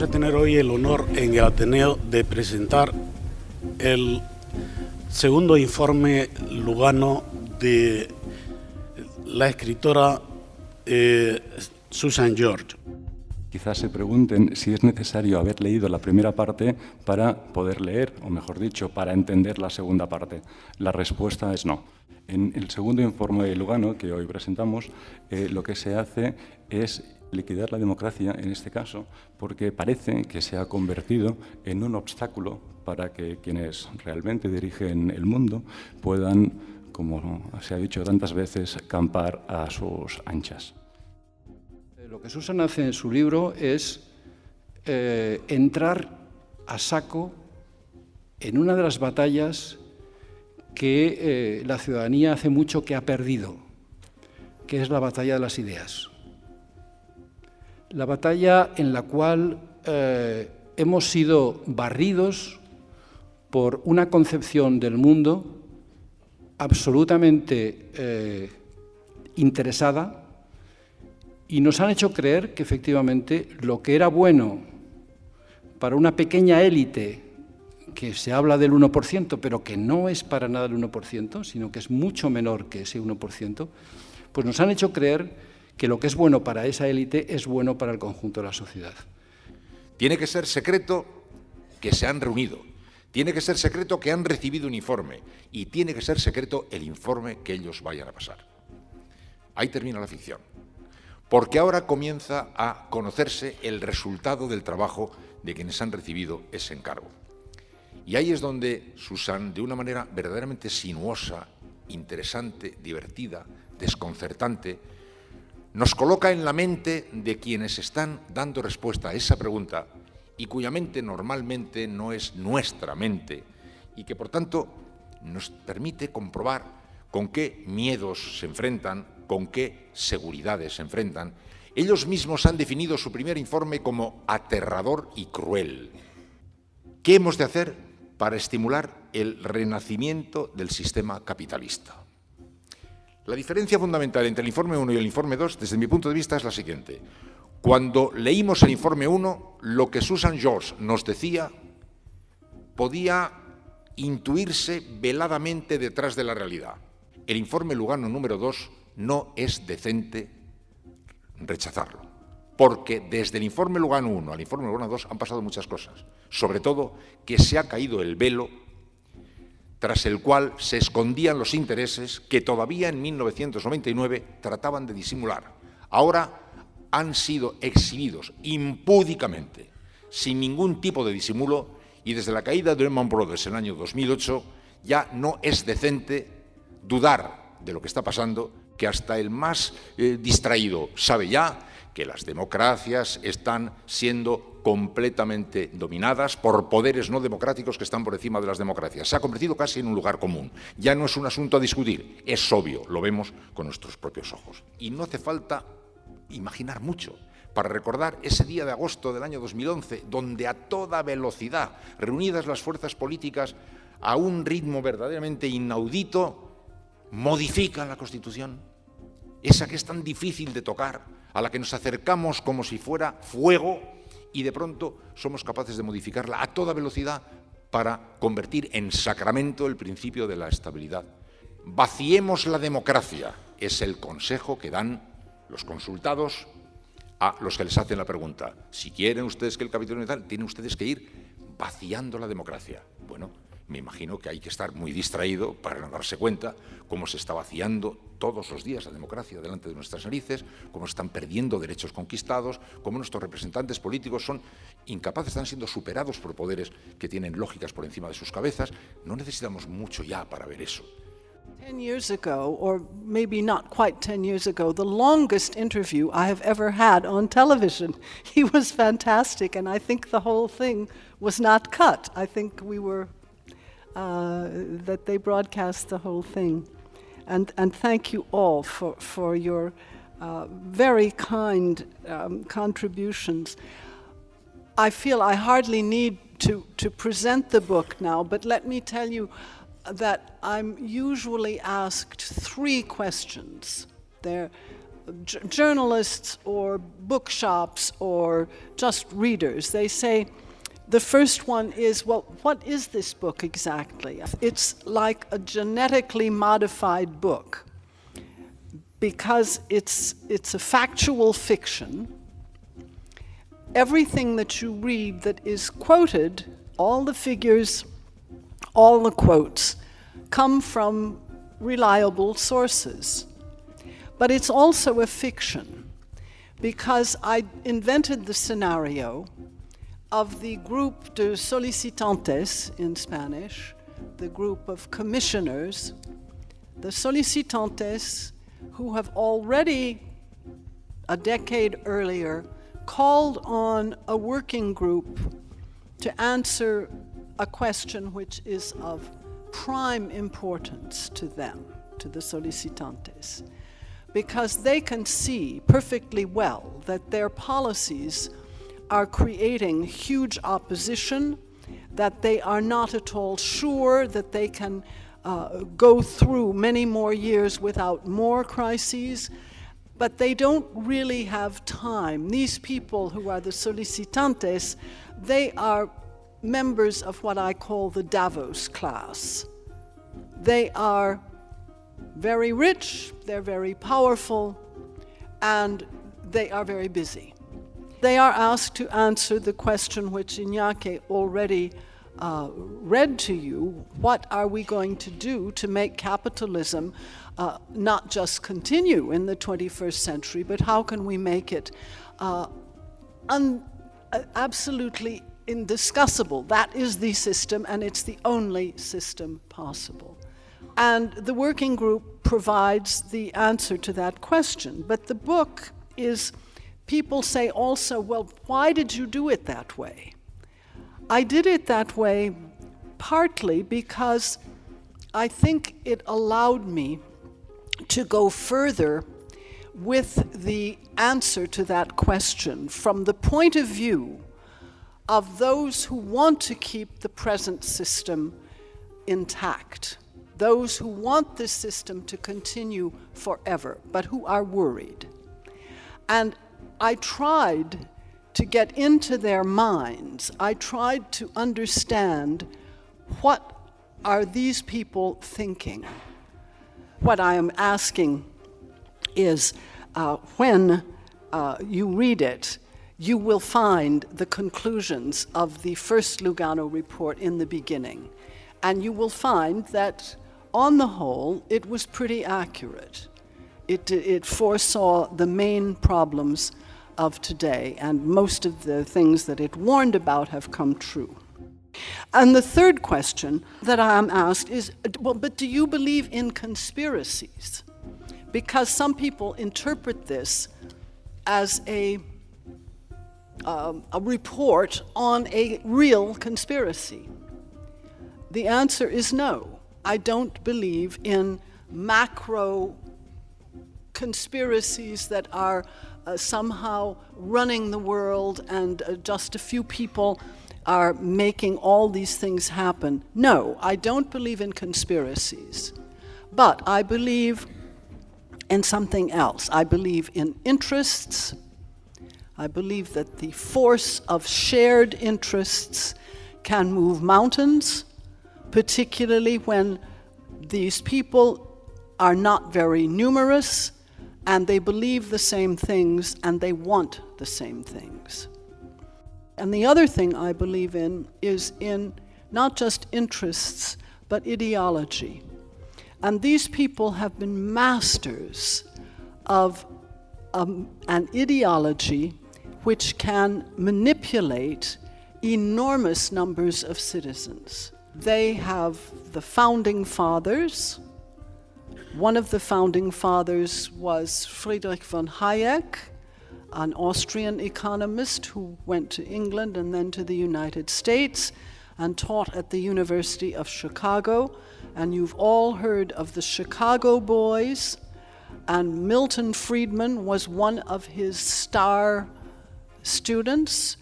Vamos a tener hoy el honor en el Ateneo de presentar el segundo informe Lugano de la escritora Susan George. Quizás se pregunten si es necesario haber leído la primera parte para poder leer, o mejor dicho, para entender la segunda parte. La respuesta es no. En el segundo informe de Lugano, que hoy presentamos, lo que se hace es liquidar la democracia, en este caso, porque parece que se ha convertido en un obstáculo para que quienes realmente dirigen el mundo puedan, como se ha dicho tantas veces, campar a sus anchas. Lo que Susan hace en su libro es entrar a saco en una de las batallas que la ciudadanía hace mucho que ha perdido, que es la batalla de las ideas. La batalla en la cual hemos sido barridos por una concepción del mundo absolutamente interesada, y nos han hecho creer que efectivamente lo que era bueno para una pequeña élite, que se habla del 1%, pero que no es para nada el 1%, sino que es mucho menor que ese 1%, pues nos han hecho creer que lo que es bueno para esa élite es bueno para el conjunto de la sociedad. Tiene que ser secreto que se han reunido, tiene que ser secreto que han recibido un informe y tiene que ser secreto el informe que ellos vayan a pasar. Ahí termina la ficción. Porque ahora comienza a conocerse el resultado del trabajo de quienes han recibido ese encargo. Y ahí es donde Susan, de una manera verdaderamente sinuosa, interesante, divertida, desconcertante, nos coloca en la mente de quienes están dando respuesta a esa pregunta y cuya mente normalmente no es nuestra mente y que, por tanto, nos permite comprobar con qué miedos se enfrentan, con qué seguridades se enfrentan. Ellos mismos han definido su primer informe como aterrador y cruel. ¿Qué hemos de hacer para estimular el renacimiento del sistema capitalista? La diferencia fundamental entre el informe 1 y el informe 2, desde mi punto de vista, es la siguiente. Cuando leímos el informe 1, lo que Susan George nos decía podía intuirse veladamente detrás de la realidad. El informe Lugano número 2 no es decente rechazarlo, porque desde el informe Lugano 1 al informe Lugano 2 han pasado muchas cosas, sobre todo que se ha caído el velo tras el cual se escondían los intereses que todavía en 1999 trataban de disimular. Ahora han sido exhibidos impúdicamente, sin ningún tipo de disimulo, y desde la caída de Lehman Brothers en el año 2008 ya no es decente dudar de lo que está pasando, que hasta el más distraído sabe ya que las democracias están siendo completamente dominadas por poderes no democráticos que están por encima de las democracias. Se ha convertido casi en un lugar común. Ya no es un asunto a discutir, es obvio, lo vemos con nuestros propios ojos. Y no hace falta imaginar mucho para recordar ese día de agosto del año 2011, donde a toda velocidad, reunidas las fuerzas políticas a un ritmo verdaderamente inaudito, modifican la Constitución, esa que es tan difícil de tocar, a la que nos acercamos como si fuera fuego y de pronto somos capaces de modificarla a toda velocidad para convertir en sacramento el principio de la estabilidad. Vaciemos la democracia, es el consejo que dan los consultados a los que les hacen la pregunta. Si quieren ustedes que el Capitolio tal, tienen ustedes que ir vaciando la democracia. Bueno, me imagino que hay que estar muy distraído para no darse cuenta cómo se está vaciando todos los días la democracia delante de nuestras narices, cómo están perdiendo derechos conquistados, cómo nuestros representantes políticos son incapaces, están siendo superados por poderes que tienen lógicas por encima de sus cabezas. No necesitamos mucho ya para ver eso. 10 years ago, or maybe not quite 10 years ago, the longest interview I have ever had on television. He was fantastic, and I think the whole thing was not cut. I think we were, that they broadcast the whole thing. And thank you all for your very kind contributions. I feel I hardly need to present the book now, but let me tell you that I'm usually asked 3 questions. journalists or bookshops or just readers. They say, the first one is, well, what is this book exactly? It's like a genetically modified book because it's a factual fiction. Everything that you read that is quoted, all the figures, all the quotes, come from reliable sources. But it's also a fiction because I invented the scenario of the group de solicitantes in Spanish, the group of commissioners, the solicitantes who have already, a decade earlier, called on a working group to answer a question which is of prime importance to them, to the solicitantes, because they can see perfectly well that their policies are creating huge opposition, that they are not at all sure that they can go through many more years without more crises, but they don't really have time. These people who are the solicitantes, they are members of what I call the Davos class. They are very rich, they're very powerful, and they are very busy. They are asked to answer the question which Iñaki already read to you: what are we going to do to make capitalism not just continue in the 21st century, but how can we make it absolutely indiscussable? That is the system, and it's the only system possible. And the working group provides the answer to that question. But the book is, people say also, well, why did you do it that way? I did it that way partly because I think it allowed me to go further with the answer to that question from the point of view of those who want to keep the present system intact, those who want this system to continue forever, but who are worried. And I tried to get into their minds. I tried to understand, what are these people thinking? What I am asking is, when you read it, you will find the conclusions of the first Lugano report in the beginning. And you will find that, on the whole, it was pretty accurate. It foresaw the main problems of today, and most of the things that it warned about have come true. And the third question that I am asked is, well, but do you believe in conspiracies? Because some people interpret this as a report on a real conspiracy. The answer is no. I don't believe in macro conspiracies that are somehow running the world and just a few people are making all these things happen. No, I don't believe in conspiracies. But I believe in something else. I believe in interests. I believe that the force of shared interests can move mountains, particularly when these people are not very numerous and they believe the same things and they want the same things. And the other thing I believe in is in not just interests, but ideology. And these people have been masters of an ideology which can manipulate enormous numbers of citizens. They have the founding fathers. One of the founding fathers was Friedrich von Hayek, an Austrian economist who went to England and then to the United States and taught at the University of Chicago. And you've all heard of the Chicago Boys, and Milton Friedman was one of his star students.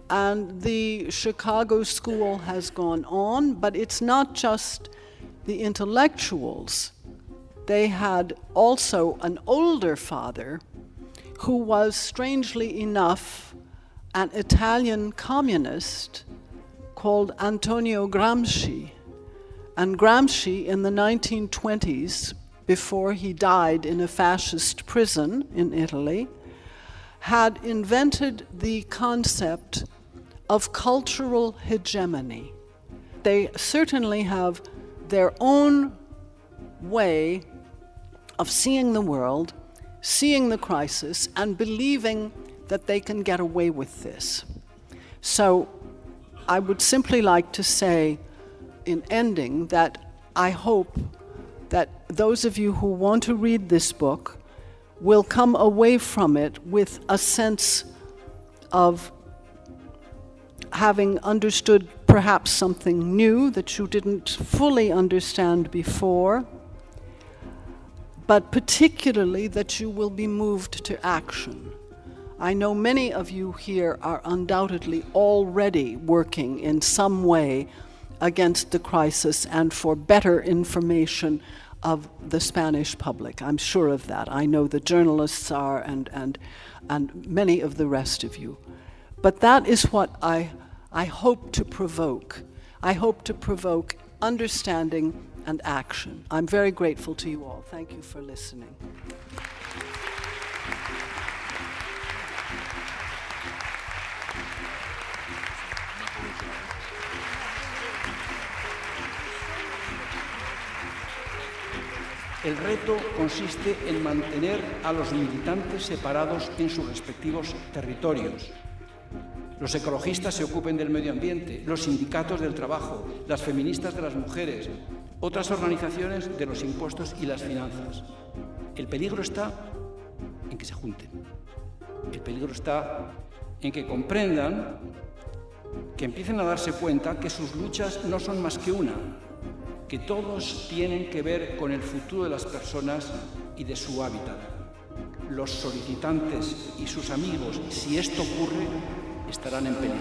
And the Chicago School has gone on, but it's not just the intellectuals. They had also an older father who was, strangely enough, an Italian communist called Antonio Gramsci. And Gramsci, in the 1920s, before he died in a fascist prison in Italy, had invented the concept of cultural hegemony. They certainly have their own way of seeing the world, seeing the crisis, and believing that they can get away with this. So I would simply like to say, in ending, that I hope that those of you who want to read this book will come away from it with a sense of having understood perhaps something new that you didn't fully understand before, but particularly that you will be moved to action. I know many of you here are undoubtedly already working in some way against the crisis and for better information of the Spanish public. I'm sure of that. I know the journalists are and many of the rest of you. But that is what I hope to provoke. I hope to provoke understanding and action. I'm very grateful to you all. Thank you for listening. El reto consiste en mantener a los militantes separados en sus respectivos territorios. Los ecologistas se ocupen del medio ambiente, los sindicatos del trabajo, las feministas de las mujeres, otras organizaciones de los impuestos y las finanzas. El peligro está en que se junten. El peligro está en que comprendan, que empiecen a darse cuenta que sus luchas no son más que una, que todos tienen que ver con el futuro de las personas y de su hábitat. Los solicitantes y sus amigos, si esto ocurre, estarán en peligro.